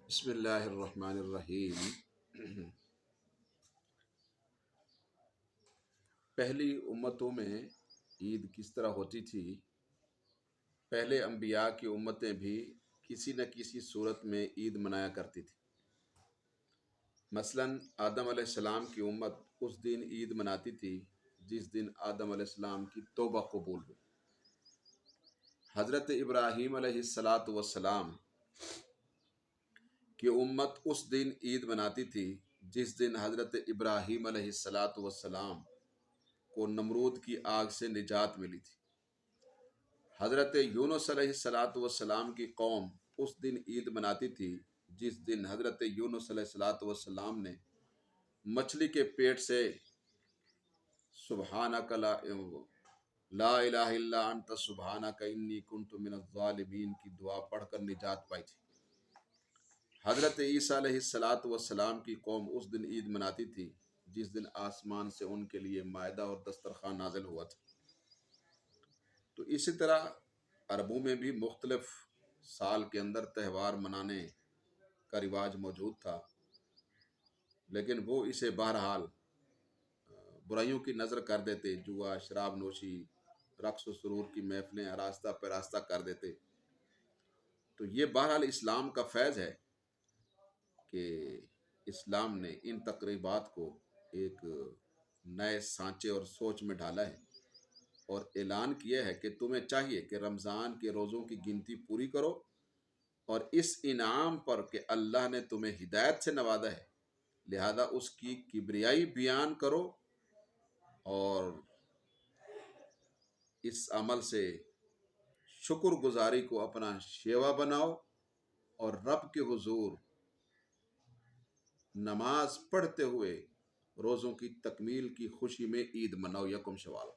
بسم اللہ الرحمن الرحیم۔ پہلی امتوں میں عید کس طرح ہوتی تھی؟ پہلے انبیاء کی امتیں بھی کسی نہ کسی صورت میں عید منایا کرتی تھی۔ مثلاً آدم علیہ السلام کی امت اس دن عید مناتی تھی جس دن آدم علیہ السلام کی توبہ قبول ہوئی۔ حضرت ابراہیم علیہ السلام کی امت اس دن عید مناتی تھی جس دن حضرت ابراہیم علیہ السلام کو نمرود کی آگ سے نجات ملی تھی۔ حضرت یونس علیہ السلام کی قوم اس دن عید مناتی تھی جس دن حضرت یونس علیہ السلام نے مچھلی کے پیٹ سے سبحانک لا الہ الا انت سبحانک انی کنت من الظالمین کی دعا پڑھ کر نجات پائی تھی۔ حضرت عیسیٰ علیہ السلام کی قوم اس دن عید مناتی تھی جس دن آسمان سے ان کے لیے مائدہ اور دسترخوان نازل ہوا تھا۔ تو اسی طرح عربوں میں بھی مختلف سال کے اندر تہوار منانے کا رواج موجود تھا، لیکن وہ اسے بہرحال برائیوں کی نظر کر دیتے، جوا، شراب نوشی، رقص و سرور کی محفلیں آراستہ پراستہ کر دیتے۔ تو یہ بہرحال اسلام کا فیض ہے کہ اسلام نے ان تقریبات کو ایک نئے سانچے اور سوچ میں ڈالا ہے اور اعلان کیا ہے کہ تمہیں چاہیے کہ رمضان کے روزوں کی گنتی پوری کرو اور اس انعام پر کہ اللہ نے تمہیں ہدایت سے نوازا ہے، لہذا اس کی کبریائی بیان کرو اور اس عمل سے شکر گزاری کو اپنا شیوا بناؤ اور رب کے حضور نماز پڑھتے ہوئے روزوں کی تکمیل کی خوشی میں عید مناؤ۔ یکم شوال۔